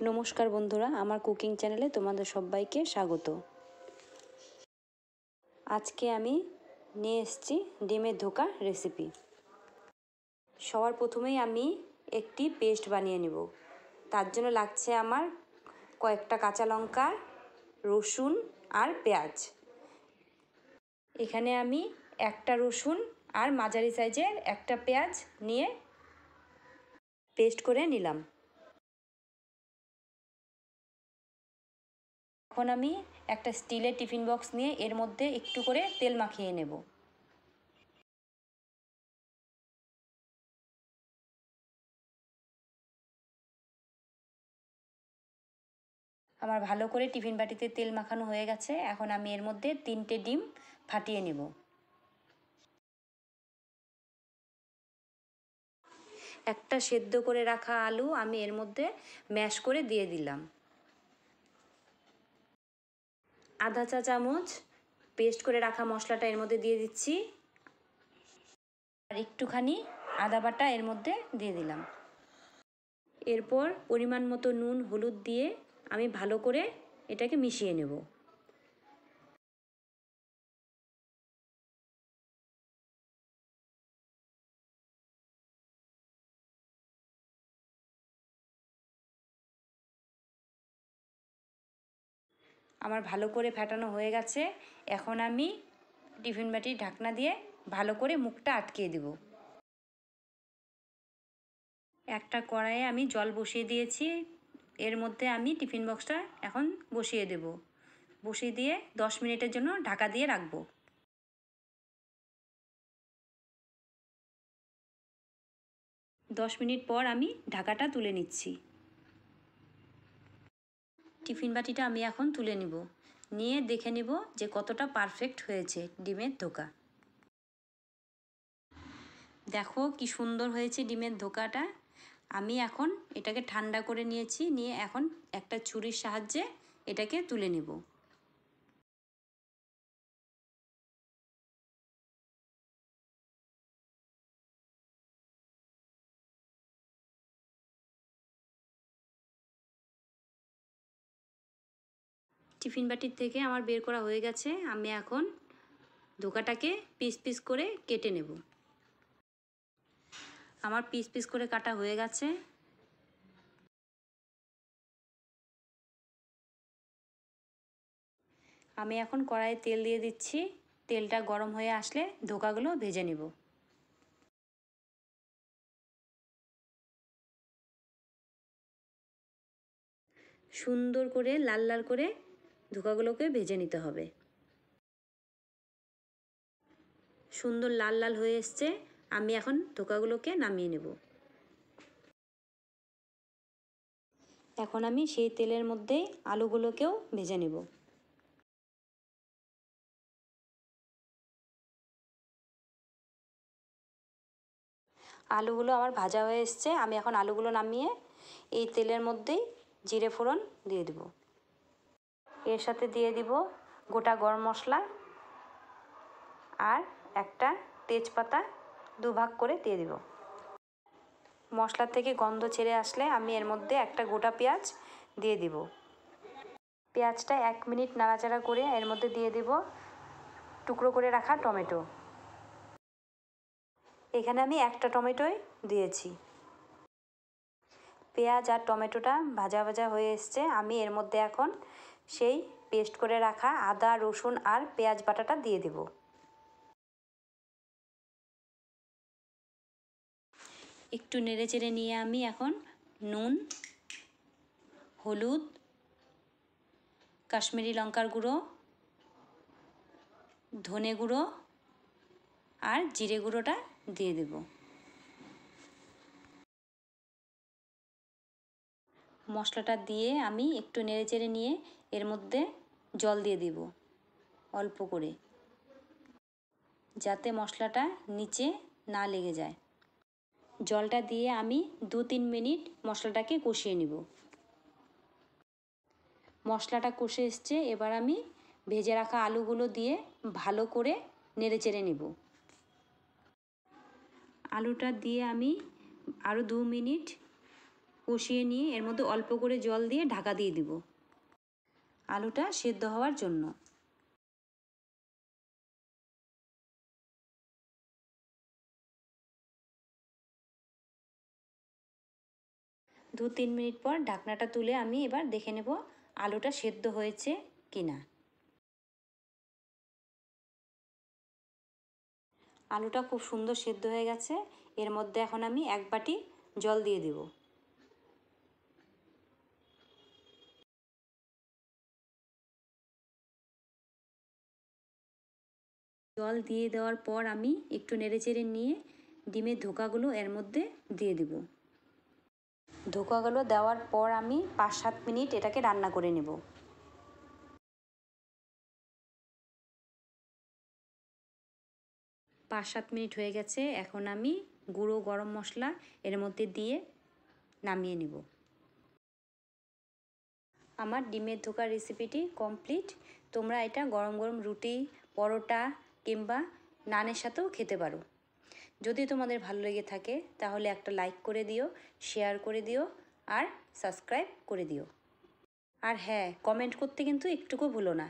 নমস্কার বন্ধুরা, আমার কুকিং চ্যানেলে তোমাদের সবাইকে স্বাগত। আজকে আমি নিয়ে এসেছি ডিমের ধোকা রেসিপি। সবার প্রথমেই আমি একটি পেস্ট বানিয়ে নেব। তার জন্য লাগছে আমার কয়েকটা কাঁচা লঙ্কা, রসুন আর পেঁয়াজ। এখানে আমি একটা রসুন আর মাঝারি সাইজের একটা পেঁয়াজ নিয়ে পেস্ট করে নিলাম। এখন আমি একটা স্টিলের টিফিন বক্স নিয়ে এর মধ্যে একটু করে তেল মাখিয়ে নেব। আমার ভালো করে টিফিন বাটিতে তেল মাখানো হয়ে গেছে। এখন আমি এর মধ্যে 3টে ডিম ফাটিয়ে নেব। একটা সেদ্ধ করে রাখা আলু আমি এর মধ্যে ম্যাশ করে দিয়ে দিলাম। আধা চা চামচ পেস্ট করে রাখা মশলাটা এর মধ্যে দিয়ে দিচ্ছি, আর একটুখানি আদা বাটা এর মধ্যে দিয়ে দিলাম। এরপর পরিমাণ মতো নুন, হলুদ দিয়ে আমি ভালো করে এটাকে মিশিয়ে নেব। আমার ভালো করে ফেটানো হয়ে গেছে। এখন আমি টিফিন বাটির ঢাকনা দিয়ে ভালো করে মুখটা আটকিয়ে দেব। একটা কড়াইয়ে আমি জল বসিয়ে দিয়েছি। এর মধ্যে আমি টিফিন বক্সটা এখন বসিয়ে দেব। বসিয়ে দিয়ে 10 মিনিটের জন্য ঢাকা দিয়ে রাখব। 10 মিনিট পর আমি ঢাকাটা তুলে নিচ্ছি। টিফিন বাটিটা আমি এখন তুলে নিব, নিয়ে দেখে নিব যে কতটা পারফেক্ট হয়েছে ডিমের ধোকা। দেখো কি সুন্দর হয়েছে ডিমের ধোকাটা। আমি এখন এটাকে ঠান্ডা করে নিয়েছি, নিয়ে এখন একটা ছুরির সাহায্যে এটাকে তুলে নেব। টিফিন বাটির থেকে আমার বের করা হয়ে গেছে। আমি এখন ধোকাটাকে পিস পিস করে কেটে নেব। আমার পিস পিস করে কাটা হয়ে গেছে। আমি এখন কড়াইয়ে তেল দিয়ে দিচ্ছি। তেলটা গরম হয়ে আসলে ধোকাগুলো ভেজে নেব। সুন্দর করে লাল লাল করে ধোকাগুলোকে ভেজে নিতে হবে। সুন্দর লাল লাল হয়ে এসছে। আমি এখন ধোকাগুলোকে নামিয়ে নেব। এখন আমি সেই তেলের মধ্যেই আলুগুলোকেও ভেজে নেব। আলুগুলো আমার ভাজা হয়ে এসছে। আমি এখন আলুগুলো নামিয়ে এই তেলের মধ্যেই জিরে ফোড়ন দিয়ে দেব। এর সাথে দিয়ে দিব গোটা গরম মশলা আর একটা তেজপাতা দুভাগ করে দিয়ে দিব। মশলা থেকে গন্ধ ছেড়ে আসলে আমি এর মধ্যে একটা গোটা পেঁয়াজ দিয়ে দিব। পেঁয়াজটা 1 মিনিট নাড়াচাড়া করে এর মধ্যে দিয়ে দিব টুকরো করে রাখা টমেটো। এখানে আমি একটা টমেটোই দিয়েছি। পেঁয়াজ আর টমেটোটা ভাজা ভাজা হয়ে এসছে। আমি এর মধ্যে এখন সেই পেস্ট করে রাখা আদা, রসুন আর পেঁয়াজ বাটাটা দিয়ে দেব। একটু নেড়ে চেড়ে নিয়ে আমি এখন নুন, হলুদ, কাশ্মীরি লঙ্কার গুঁড়ো, ধনে গুঁড়ো আর জিরে গুঁড়োটা দিয়ে দেব। মশলাটা দিয়ে আমি একটু নেড়ে চেড়ে নিয়ে এর মধ্যে জল দিয়ে দেব অল্প করে, যাতে মশলাটা নিচে না লেগে যায়। জলটা দিয়ে আমি 2-3 মিনিট মশলাটাকে কষিয়ে নেব। মশলাটা কষে এসছে। এবার আমি ভেজে রাখা আলুগুলো দিয়ে ভালো করে নেড়ে চেড়ে নেব। আলুটা দিয়ে আমি আরও 2 মিনিট কষিয়ে নিয়ে এর মধ্যে অল্প করে জল দিয়ে ঢাকা দিয়ে দিব আলুটা সেদ্ধ হওয়ার জন্য। দু 3 মিনিট পর ঢাকনাটা তুলে আমি এবার দেখে নেব আলুটা সেদ্ধ হয়েছে কিনা। আলুটা খুব সুন্দর সেদ্ধ হয়ে গেছে। এর মধ্যে এখন আমি 1 বাটি জল দিয়ে দেব। জল দিয়ে দেওয়ার পর আমি একটু নেড়েচেড়ে নিয়ে ডিমের ধোকাগুলো এর মধ্যে দিয়ে দেব। ধোকাগুলো দেওয়ার পর আমি 5-7 মিনিট এটাকে রান্না করে নেব। 5-7 মিনিট হয়ে গেছে। এখন আমি গুঁড়ো গরম মশলা এর মধ্যে দিয়ে নামিয়ে নেব। আমার ডিমের ধোকার রেসিপিটি কমপ্লিট। তোমরা এটা গরম গরম রুটি, পরোটা কিংবা নানের সাথেও খেতে পারো। যদি তোমাদের ভালো লেগে থাকে তাহলে একটা লাইক করে দিও, শেয়ার করে দিও আর সাবস্ক্রাইব করে দিও। আর হ্যাঁ, কমেন্ট করতে কিন্তু একটুকু ভুলো না।